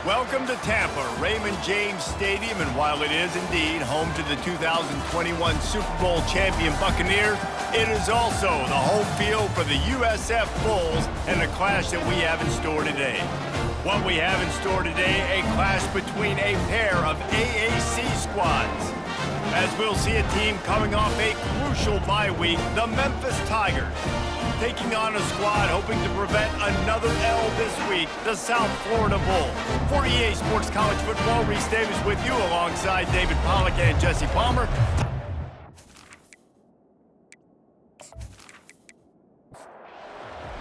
Welcome to Tampa, Raymond James Stadium, and while it is indeed home to the 2021 Super Bowl champion Buccaneers, it is also the home field for the USF Bulls and a clash that we have in store today. What we have in store today, a clash between a pair of AAC squads. As we'll see a team coming off a crucial bye week, the Memphis Tigers, taking on a squad hoping to prevent another L this week, the South Florida Bulls. For EA Sports College Football, Reese Davis with you alongside David Pollack and Jesse Palmer.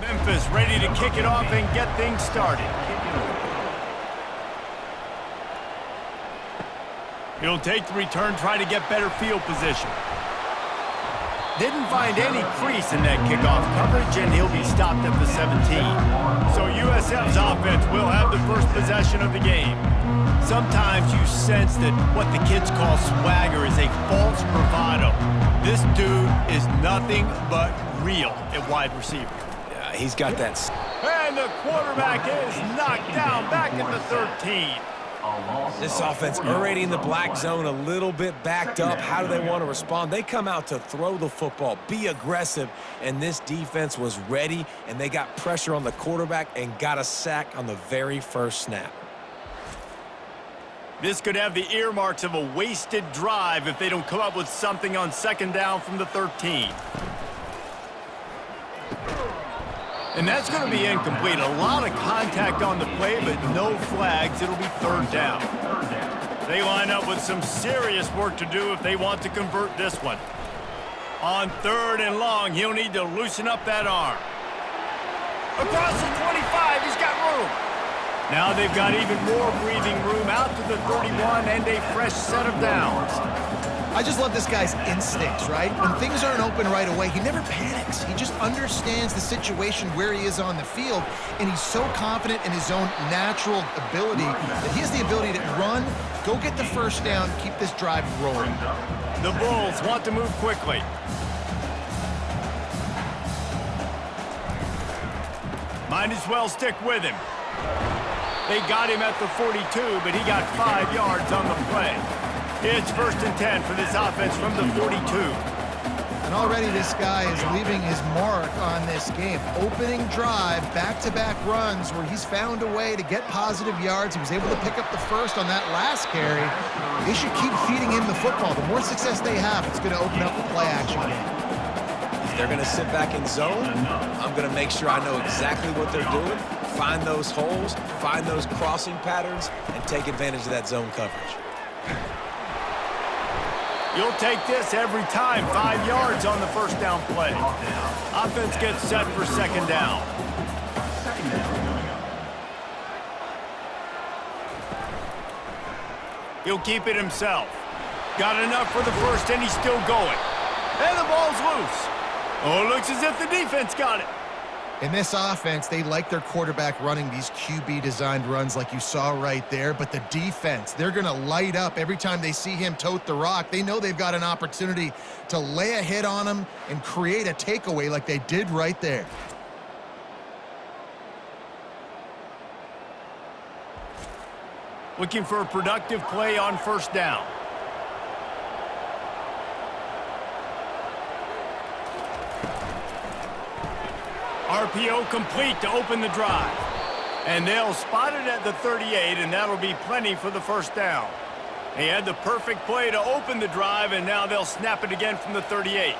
Memphis ready to kick it off and get things started. He'll take the return, try to get better field position. Didn't find any crease in that kickoff coverage, and he'll be stopped at the 17. So USF's offense will have the first possession of the game. Sometimes you sense that what the kids call swagger is a false bravado. This dude is nothing but real at wide receiver. Yeah, he's got that. And the quarterback is knocked down back at the 13. This offense already in the black zone, a little bit backed up. How do they want to respond? They come out to throw the football, be aggressive, and this defense was ready, and they got pressure on the quarterback and got a sack on the very first snap. This could have the earmarks of a wasted drive if they don't come up with something on second down from the 13. And that's going to be incomplete. A lot of contact on the play, but no flags. It'll be third down. They line up with some serious work to do if they want to convert this one. On third and long, he'll need to loosen up that arm. Across the 25, he's got room. Now they've got even more breathing room out to the 31 and a fresh set of downs. I just love this guy's instincts, right? When things aren't open right away, he never panics. He just understands the situation where he is on the field, and he's so confident in his own natural ability that he has the ability to run, go get the first down, keep this drive rolling. The Bulls want to move quickly. Might as well stick with him. They got him at the 42, but he got 5 yards on the play. It's first and 10 for this offense from the 42. And already this guy is leaving his mark on this game. Opening drive, back-to-back runs where he's found a way to get positive yards. He was able to pick up the first on that last carry. They should keep feeding him the football. The more success they have, it's going to open up the play-action game. If they're going to sit back in zone, I'm going to make sure I know exactly what they're doing, find those holes, find those crossing patterns, and take advantage of that zone coverage. You'll take this every time. 5 yards on the first down play. Offense gets set for second down. He'll keep it himself. Got enough for the first, and he's still going. And the ball's loose. Oh, it looks as if the defense got it. In this offense, they like their quarterback running these QB-designed runs like you saw right there, but the defense, they're going to light up every time they see him tote the rock. They know they've got an opportunity to lay a hit on him and create a takeaway like they did right there. Looking for a productive play on first down. RPO complete to open the drive. And they'll spot it at the 38, and that'll be plenty for the first down. He had the perfect play to open the drive, and now they'll snap it again from the 38.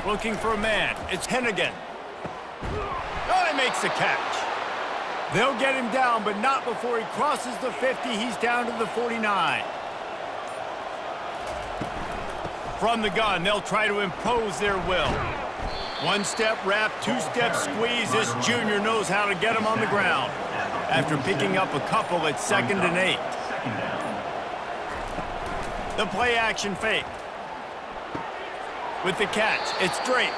Looking for a man. It's Hennigan. Oh, he makes the catch. They'll get him down, but not before he crosses the 50. He's down to the 49. From the gun, they'll try to impose their will. One-step wrap, two-step squeeze. This junior knows how to get him on the ground. After picking up a couple at 2nd and 8. The play-action fake. With the catch, it's Drake.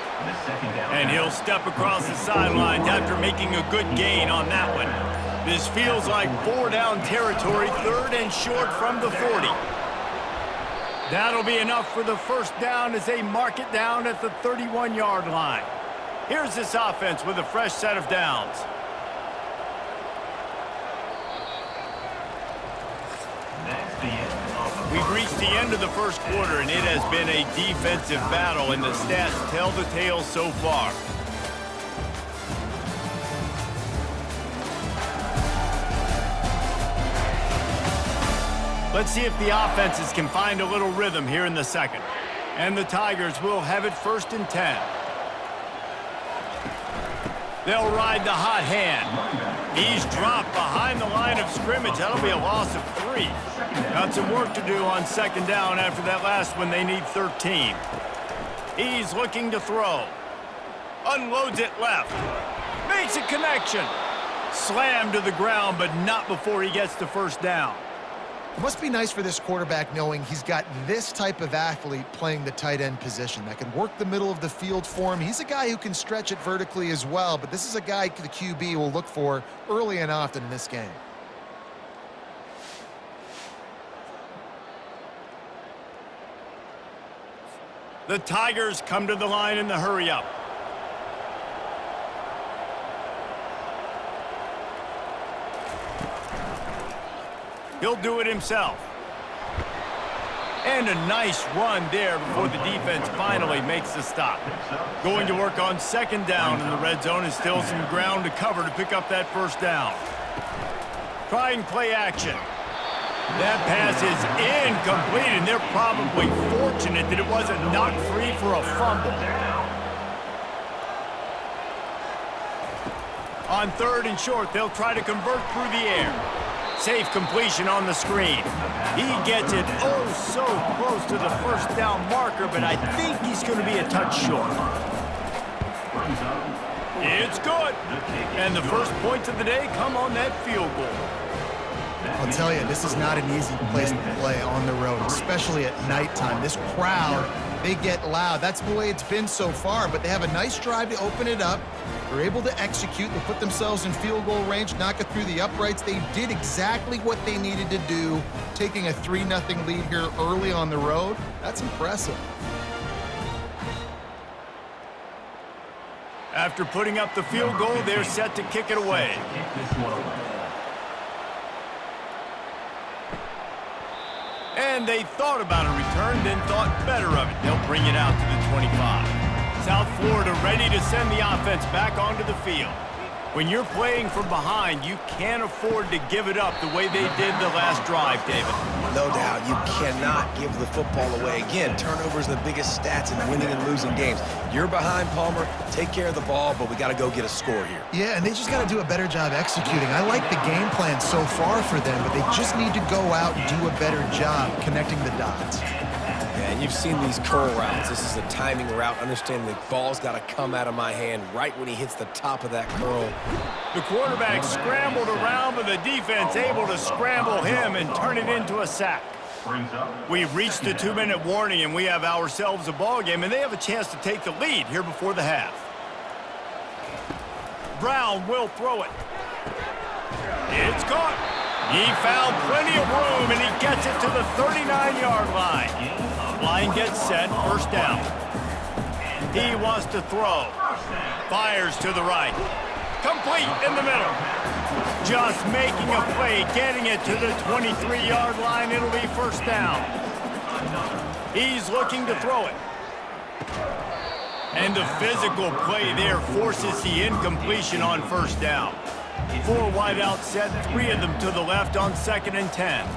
And he'll step across the sidelines after making a good gain on that one. This feels like 4-down territory, 3rd and short from the 40. That'll be enough for the first down as they mark it down at the 31-yard line. Here's this offense with a fresh set of downs. We've reached the end of the first quarter, and it has been a defensive battle, and the stats tell the tale so far. Let's see if the offenses can find a little rhythm here in the second. And the Tigers will have it 1st and 10. They'll ride the hot hand. He's dropped behind the line of scrimmage. That'll be a loss of 3. Got some work to do on 2nd down after that last one. They need 13. He's looking to throw. Unloads it left. Makes a connection. Slammed to the ground, but not before he gets the 1st down. It must be nice for this quarterback knowing he's got this type of athlete playing the tight end position that can work the middle of the field for him. He's a guy who can stretch it vertically as well, but this is a guy the QB will look for early and often in this game. The Tigers come to the line in the hurry-up. He'll do it himself. And a nice run there before the defense finally makes the stop. Going to work on 2nd down in the red zone, and still some ground to cover to pick up that 1st down. Trying play action. That pass is incomplete, and they're probably fortunate that it wasn't knocked free for a fumble. On 3rd and short, they'll try to convert through the air. Safe completion on the screen. He gets it oh so close to the 1st down marker, but I think he's going to be a touch short. It's good. And the first points of the day come on that field goal. I'll tell you, this is not an easy place to play on the road, especially at nighttime. This crowd, they get loud. That's the way it's been so far, but they have a nice drive to open it up. They're able to execute. They put themselves in field goal range, knock it through the uprights. They did exactly what they needed to do, taking a 3-0 lead here early on the road. That's impressive. After putting up the field goal, they're set to kick it away. And they thought about a return, then thought better of it. They'll bring it out to the 25. South Florida ready to send the offense back onto the field. When you're playing from behind, you can't afford to give it up the way they did the last drive, David. No doubt, you cannot give the football away. Again, turnovers are the biggest stats in winning and losing games. You're behind, Palmer. Take care of the ball, but we got to go get a score here. Yeah, and they just got to do a better job executing. I like the game plan so far for them, but they just need to go out and do a better job connecting the dots. Yeah, and you've seen these curl routes. This is a timing route. Understand the ball's got to come out of my hand right when he hits the top of that curl. The quarterback scrambled around, but the defense able to scramble him and turn it into a sack. We've reached the 2-minute warning, and we have ourselves a ball game, and they have a chance to take the lead here before the half. Brown will throw it. It's caught. He found plenty of room, and he gets it to the 39-yard line. Line gets set, 1st down. He wants to throw. Fires to the right. Complete in the middle. Just making a play, getting it to the 23-yard line. It'll be 1st down. He's looking to throw it. And the physical play there forces the incompletion on 1st down. 4 wide out set, 3 of them to the left on 2nd and 10.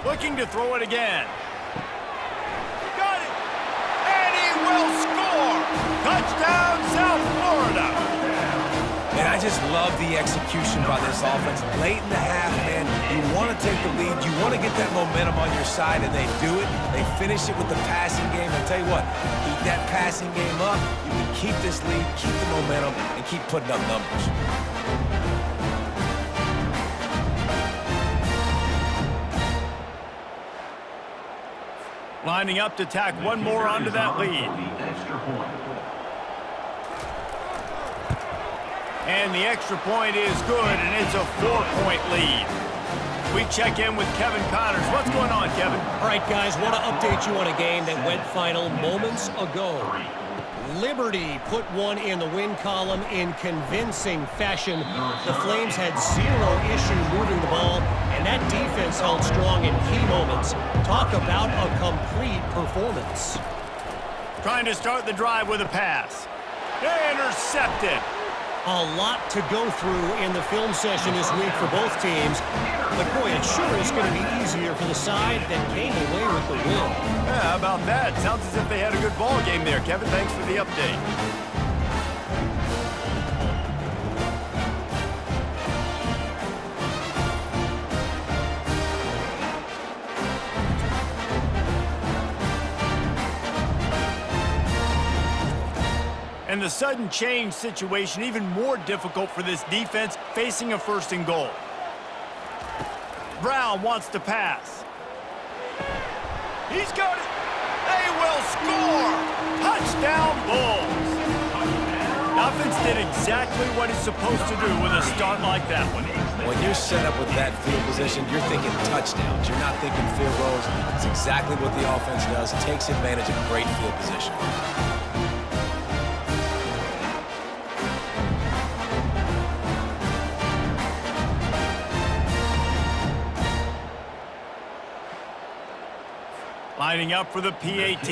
Looking to throw it again. Got it! And he will score! Touchdown, South Florida! And I just love the execution by this offense. Late in the half, man, you want to take the lead. You want to get that momentum on your side, and they do it. They finish it with the passing game. I'll tell you what, keep that passing game up. You can keep this lead, keep the momentum, and keep putting up numbers. Lining up to tack one more onto that lead. And the extra point is good, and it's a 4-point lead. We check in with Kevin Connors. What's going on, Kevin? All right, guys, want to update you on a game that went final moments ago. Liberty put one in the win column in convincing fashion. The Flames had zero issue moving the ball, and that defense held strong in key moments. Talk about a complete performance. Trying to start the drive with a pass. Intercepted. A lot to go through in the film session this week for both teams. But boy, it sure is going to be easier for the side that came away with the win. Yeah, how about that? Sounds as if they had a good ball game there, Kevin. Thanks for the update. And the sudden change situation even more difficult for this defense facing a first and goal. Brown wants to pass. He's got it. They will score. Touchdown Bulls. Offense did exactly what it's supposed to do with a start like that one. When you're set up with that field position, you're thinking touchdowns. You're not thinking field goals. It's exactly what the offense does. It takes advantage of great field position. Lining up for the PAT.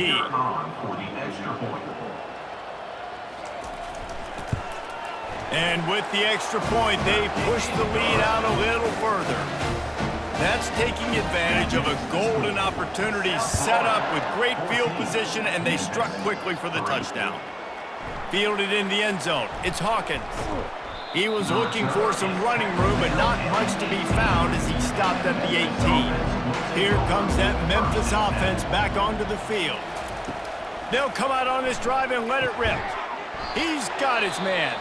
And with the extra point, they push the lead out a little further. That's taking advantage of a golden opportunity set up with great field position, and they struck quickly for the touchdown. Fielded in the end zone. It's Hawkins. He was looking for some running room, but not much to be found as he stopped at the 18. Here comes that Memphis offense back onto the field. They'll come out on this drive and let it rip. He's got his man.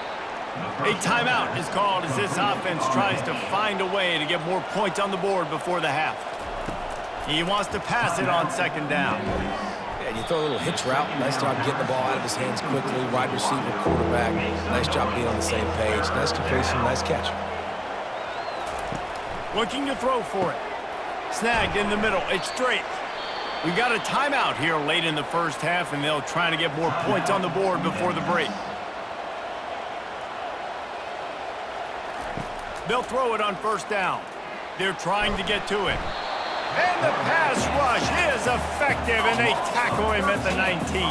A timeout is called as this offense tries to find a way to get more points on the board before the half. He wants to pass it on second down. And you throw a little hitch route. Nice job getting the ball out of his hands quickly. Wide receiver, quarterback. Nice job being on the same page. Nice completion, nice catch. Looking to throw for it. Snagged in the middle. It's straight. We got a timeout here late in the first half, and they'll try to get more points on the board before the break. They'll throw it on first down. They're trying to get to it. And the pass rush is effective, and they tackle him at the 19.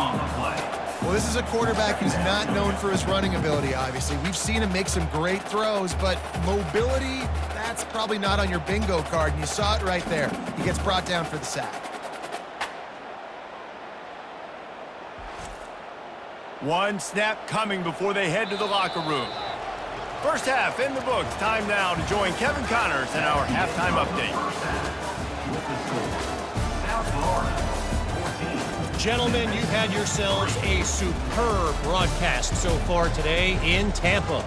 Well, this is a quarterback who's not known for his running ability, obviously. We've seen him make some great throws, but mobility, that's probably not on your bingo card, and you saw it right there. He gets brought down for the sack. One snap coming before they head to the locker room. First half in the books. Time now to join Kevin Connors in our halftime update. Gentlemen, you've had yourselves a superb broadcast so far today in Tampa.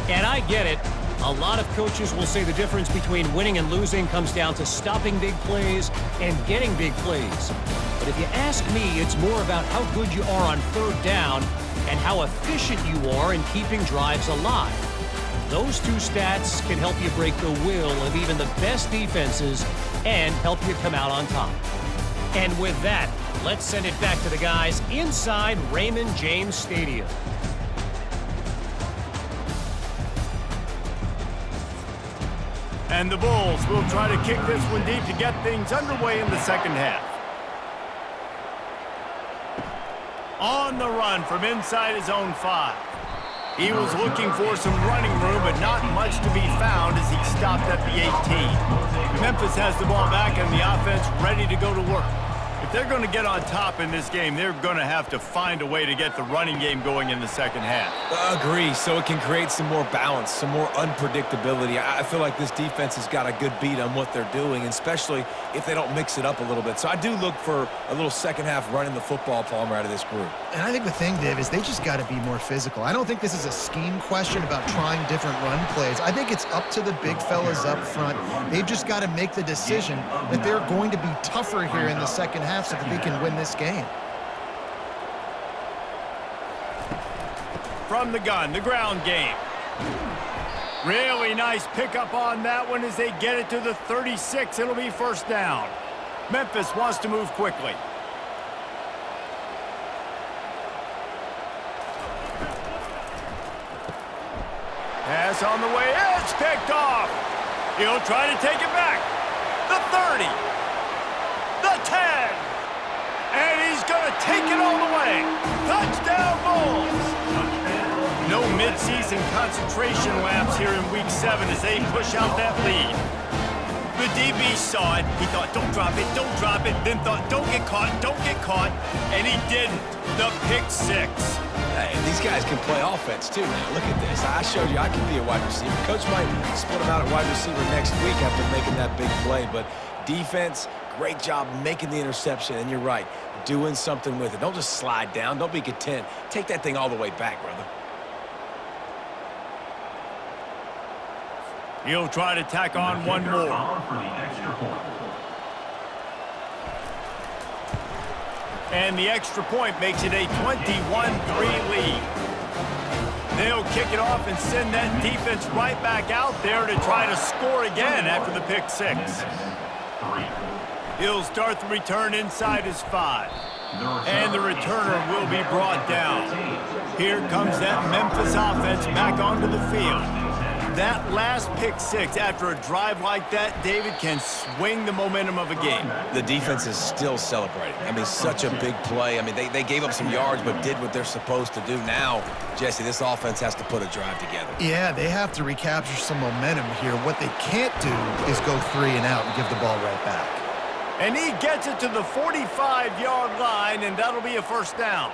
And I get it. A lot of coaches will say the difference between winning and losing comes down to stopping big plays and getting big plays. But if you ask me, it's more about how good you are on third down and how efficient you are in keeping drives alive. Those two stats can help you break the will of even the best defenses and help you come out on top. And with that, let's send it back to the guys inside Raymond James Stadium. And the Bulls will try to kick this one deep to get things underway in the second half. On the run from inside his own 5. He was looking for some running room, but not much to be found as he stopped at the 18. Memphis has the ball back and the offense ready to go to work. If they're going to get on top in this game, they're going to have to find a way to get the running game going in the second half. Agree, so it can create some more balance, some more unpredictability. I feel like this defense has got a good beat on what they're doing, especially if they don't mix it up a little bit. So I do look for a little second half running the football, Palmer, out of this group. And I think the thing, Dave, is they just got to be more physical. I don't think this is a scheme question about trying different run plays. I think it's up to the big fellas up front. They've just got to make the decision that they're going to be tougher here in the second half so that they can win this game. From the gun, the ground game. Really nice pickup on that one as they get it to the 36. It'll be first down. Memphis wants to move quickly. pass on the way. It's picked off. He'll try to take it back. The 30. The 10. And he's going to take it all the way. Touchdown, Bulls. No midseason concentration laps here in Week 7 as they push out that lead. The DB saw it. He thought, don't drop it, don't drop it. Then thought, don't get caught, don't get caught. And he didn't. The pick 6. Hey, these guys can play offense, too, now. Look at this. I showed you I can be a wide receiver. Coach might split him out at wide receiver next week after making that big play. But defense, great job making the interception. And you're right, doing something with it. Don't just slide down. Don't be content. Take that thing all the way back, brother. He'll try to tack on one more. And the extra point makes it a 21-3 lead. They'll kick it off and send that defense right back out there to try to score again after the pick 6. He'll start the return inside his 5. And the returner will be brought down. Here comes that Memphis offense back onto the field. That last pick 6 after a drive like that, David, can swing the momentum of a game. The defense is still celebrating. I mean, such a big play. I mean, they gave up some yards but did what they're supposed to do. Now, Jesse, this offense has to put a drive together. Yeah, they have to recapture some momentum here. What they can't do is go 3 and out and give the ball right back. And he gets it to the 45-yard line, and that'll be a first down.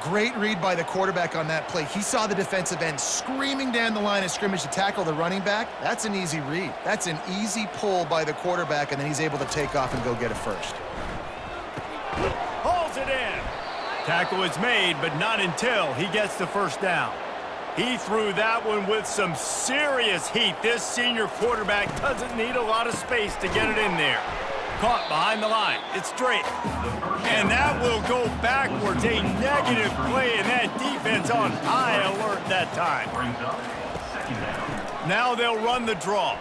Great read by the quarterback on that play. He saw the defensive end screaming down the line of scrimmage to tackle the running back. That's an easy read. That's an easy pull by the quarterback, and then he's able to take off and go get it first. Pulls it in. Tackle is made, but not until he gets the first down. He threw that one with some serious heat. This senior quarterback doesn't need a lot of space to get it in there. Caught behind the line. It's straight. And that will go backwards. A negative play, and that defense on high alert that time. Now they'll run the draw.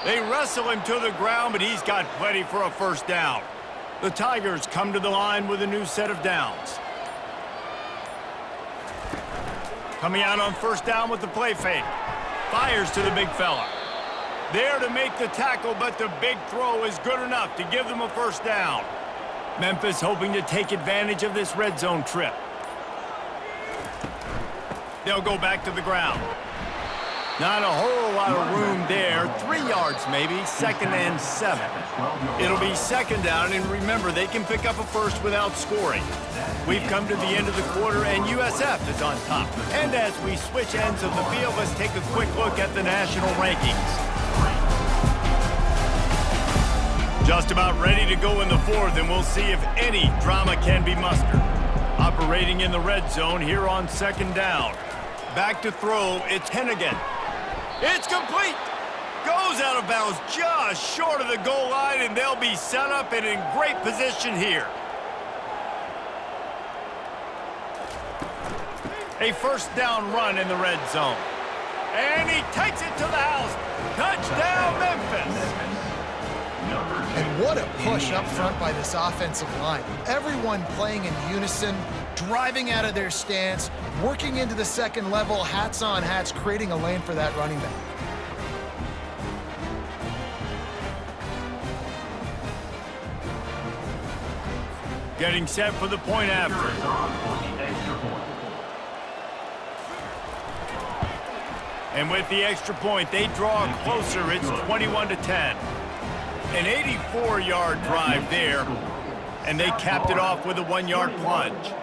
They wrestle him to the ground, but he's got plenty for a first down. The Tigers come to the line with a new set of downs. Coming out on first down with the play fake. Fires to the big fella. There to make the tackle, but the big throw is good enough to give them a first down. Memphis hoping to take advantage of this red zone trip. They'll go back to the ground. Not a whole lot of room there. 3 yards maybe, 2nd and 7. It'll be second down, and remember, they can pick up a first without scoring. We've come to the end of the quarter, and USF is on top. And as we switch ends of the field, let's take a quick look at the national rankings. Just about ready to go in the 4th, and we'll see if any drama can be mustered. Operating in the red zone here on 2nd down. Back to throw, it's Hennigan. It's complete. Goes out of bounds just short of the goal line, and they'll be set up and in great position here. A first down run in the red zone. And he takes it to the house. Touchdown, Memphis. And what a push up front by this offensive line. Everyone playing in unison, driving out of their stance, working into the second level, hats on hats, creating a lane for that running back. Getting set for the point after. And with the extra point, they draw closer. It's 21-10. An 84-yard drive there, and they capped it off with a 1-yard plunge.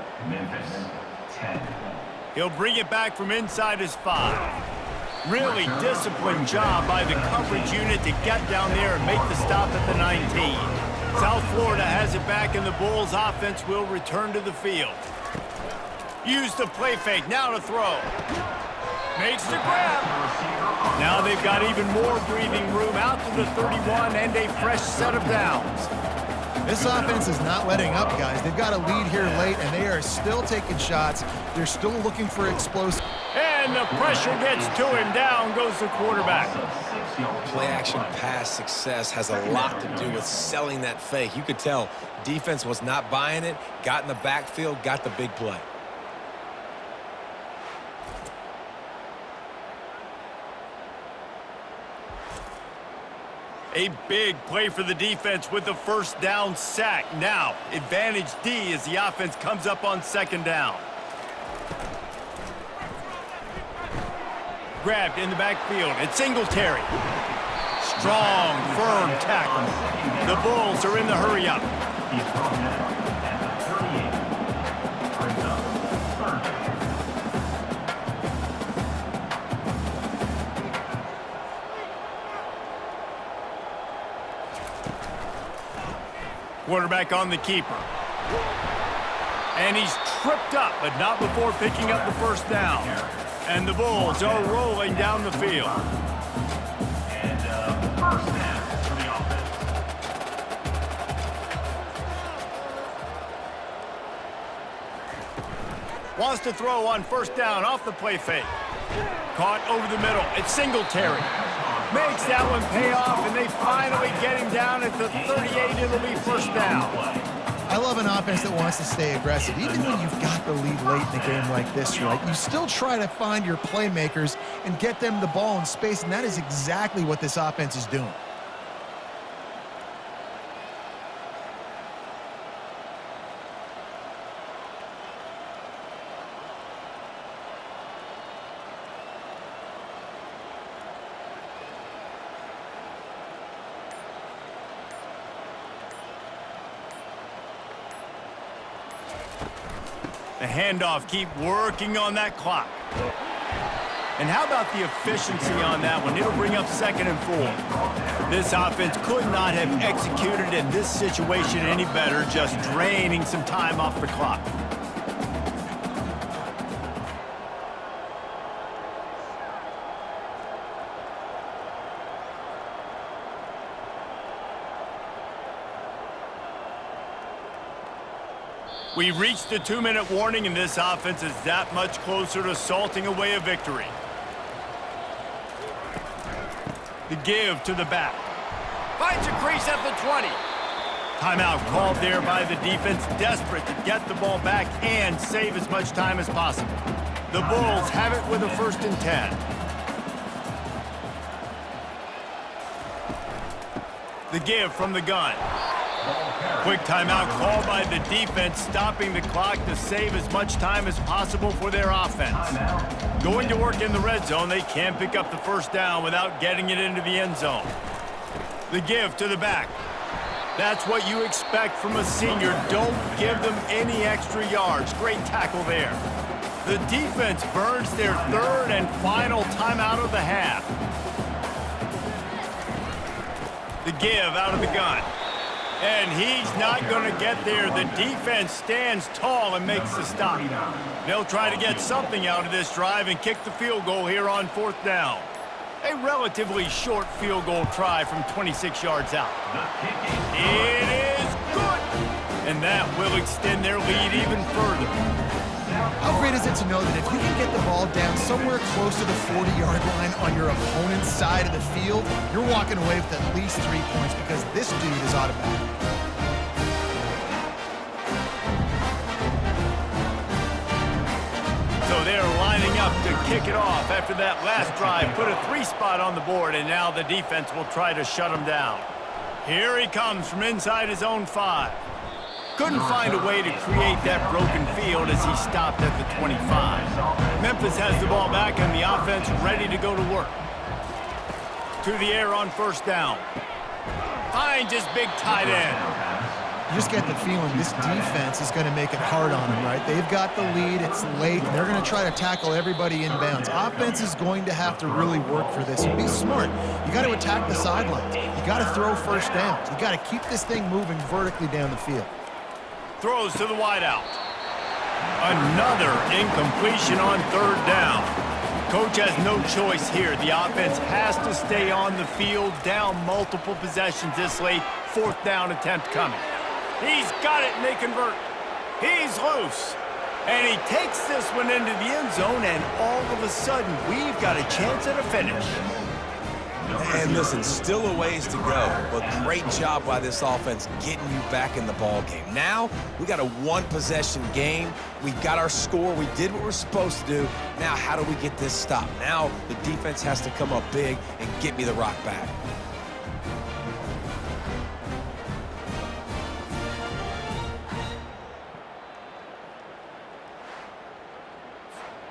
He'll bring it back from inside his 5. Really disciplined job by the coverage unit to get down there and make the stop at the 19. South Florida has it back, and the Bulls offense will return to the field. Use the play fake, now to throw. Makes the grab. Now they've got even more breathing room out to the 31 and a fresh set of downs. This offense is not letting up, guys. They've got a lead here late, and they are still taking shots. They're still looking for explosive. And the pressure gets to him. Down goes the quarterback. Play-action pass success has a lot to do with selling that fake. You could tell defense was not buying it, got in the backfield, got the big play. A big play for the defense with the first down sack. Now, advantage D as the offense comes up on second down. Grabbed in the backfield. It's Singletary. Strong, firm tackle. The Bulls are in the hurry-up. Quarterback on the keeper. And he's tripped up, but not before picking up the first down. And the Bulls are rolling down the field. And first down for the offense. Wants to throw on first down off the play fake. Caught over the middle. It's Singletary. Makes that one pay off, and they finally get him down at the 38. It'll be first down. I love an offense that wants to stay aggressive. Even when you've got the lead late in a game like this, right, you still try to find your playmakers and get them the ball in space, and that is exactly what this offense is doing. The handoff, keep working on that clock. And how about the efficiency on that one? It'll bring up 2nd and 4. This offense could not have executed in this situation any better, just draining some time off the clock. We've reached the 2-minute warning, and this offense is that much closer to salting away a victory. The give to the back. Finds a crease at the 20. Timeout called there by the defense, desperate to get the ball back and save as much time as possible. The Bulls have it with a 1st and 10. The give from the gun. Quick timeout called by the defense, stopping the clock to save as much time as possible for their offense. Going to work in the red zone, they can't pick up the first down without getting it into the end zone. The give to the back. That's what you expect from a senior. Don't give them any extra yards. Great tackle there. The defense burns their 3rd and final timeout of the half. The give out of the gun. And he's not going to get there. The defense stands tall and makes the stop. They'll try to get something out of this drive and kick the field goal here on 4th down. A relatively short field goal try from 26 yards out. It is good! And that will extend their lead even further. How great is it to know that if you can get the ball down somewhere close to the 40-yard line on your opponent's side of the field, you're walking away with at least 3 points because this dude is automatic. So they're lining up to kick it off after that last drive. Put a 3 spot on the board, and now the defense will try to shut him down. Here he comes from inside his own 5. Couldn't find a way to create that broken field as he stopped at the 25. Memphis has the ball back and the offense ready to go to work. To the air on 1st down. Finds his big tight end. You just get the feeling this defense is going to make it hard on them, right? They've got the lead, it's late, and they're going to try to tackle everybody inbounds. Offense is going to have to really work for this and be smart. You got to attack the sidelines. You got to throw first downs. You got to keep this thing moving vertically down the field. Throws to the wideout. Another incompletion on 3rd down. Coach has no choice here. The offense has to stay on the field, down multiple possessions this late. 4th down attempt coming. He's got it, and they convert. He's loose. And he takes this one into the end zone, and all of a sudden, we've got a chance at a finish. And listen, still a ways to go, but great job by this offense getting you back in the ball game. Now, we got a 1-possession game. We got our score. We did what we're supposed to do. Now, how do we get this stopped? Now, the defense has to come up big and get me the rock back.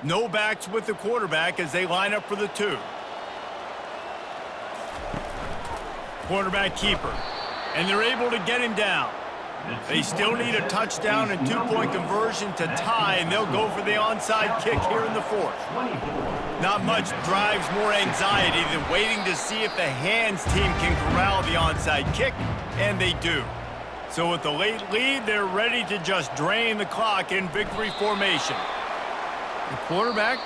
No backs with the quarterback as they line up for the 2. Quarterback keeper. And they're able to get him down. They still need a touchdown and 2-point conversion to tie, and they'll go for the onside kick here in the 4th. Not much drives more anxiety than waiting to see if the hands team can corral the onside kick, and they do. So with the late lead, they're ready to just drain the clock in victory formation. The quarterback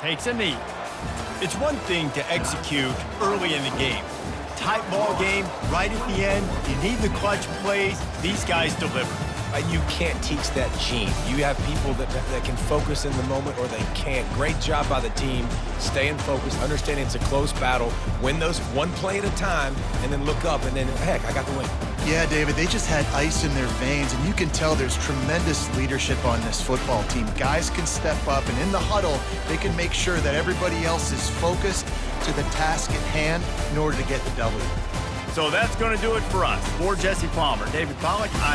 takes a knee. It's one thing to execute early in the game. Tight ball game, right at the end, you need the clutch plays. These guys deliver. You can't teach that gene. You have people that can focus in the moment or they can't. Great job by the team, staying focused, understanding it's a close battle, win those one play at a time, and then look up, and then, heck, I got the win. Yeah, David, they just had ice in their veins, and you can tell there's tremendous leadership on this football team. Guys can step up, and in the huddle, they can make sure that everybody else is focused to the task at hand in order to get the W. So that's going to do it for us. For Jesse Palmer, David Pollack,